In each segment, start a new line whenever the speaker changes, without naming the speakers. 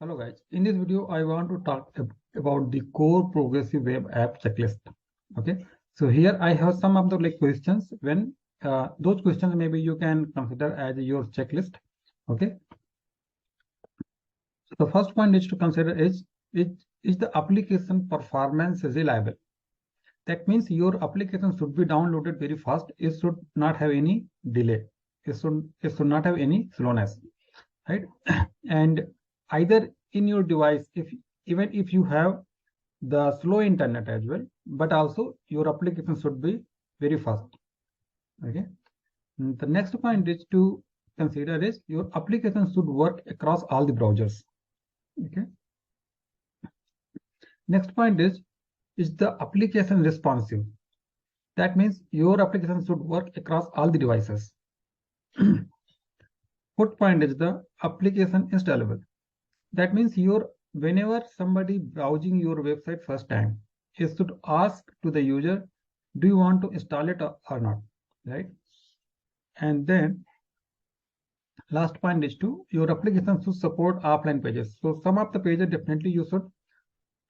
Hello guys, in this video I want to talk about the core progressive web app checklist. Okay, so here I have some of the questions. When those questions maybe you can consider as your checklist. Okay, so the first point is to consider is the application performance reliable? That means your application should be downloaded very fast. It should not have any delay. It should not have any slowness, right? And either in your device, even if you have the slow internet as well, but also your application should be very fast. Okay. The next point is to consider is your application should work across all the browsers. Okay. Next point is the application responsive? That means your application should work across all the devices. Fourth point is the application installable. That means whenever somebody browsing your website first time, you should ask to the user, do you want to install it or not, right? And then last point is to your application should support offline pages. So some of the pages definitely you should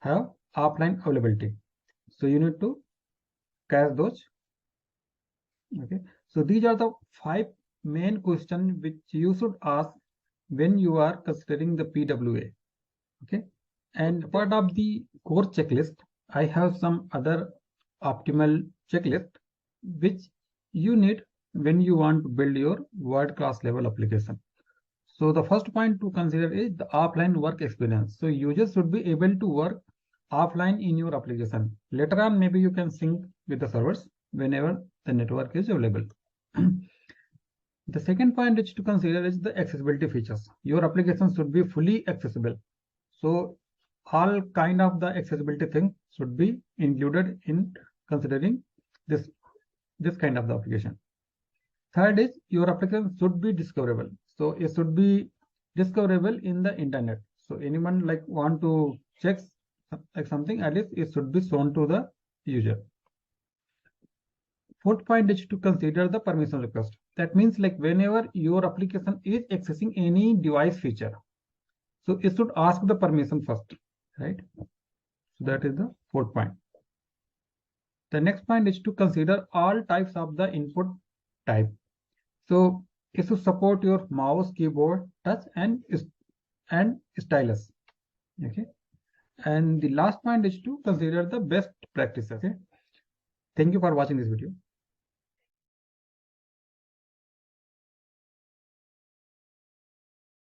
have offline availability. So you need to cache those. Okay. So these are the 5 main questions which you should ask when you are considering the PWA. Okay. And part of the core checklist, I have some other optimal checklist which you need when you want to build your world-class level application. So the first point to consider is the offline work experience. So users should be able to work offline in your application. Later on, maybe you can sync with the servers whenever the network is available. The second point is to consider is the accessibility features. Your application should be fully accessible. So all kind of the accessibility thing should be included in considering this kind of the application. Third is your application should be discoverable. So it should be discoverable in the internet. So anyone want to check something, at least it should be shown to the user. Fourth point is to consider the permission request. That means whenever your application is accessing any device feature, so it should ask the permission first, right? So that is the fourth point. The next point is to consider all types of the input type. So it should support your mouse, keyboard, touch, and stylus. Okay. And the last point is to consider the best practices. Okay. Thank you for watching this video.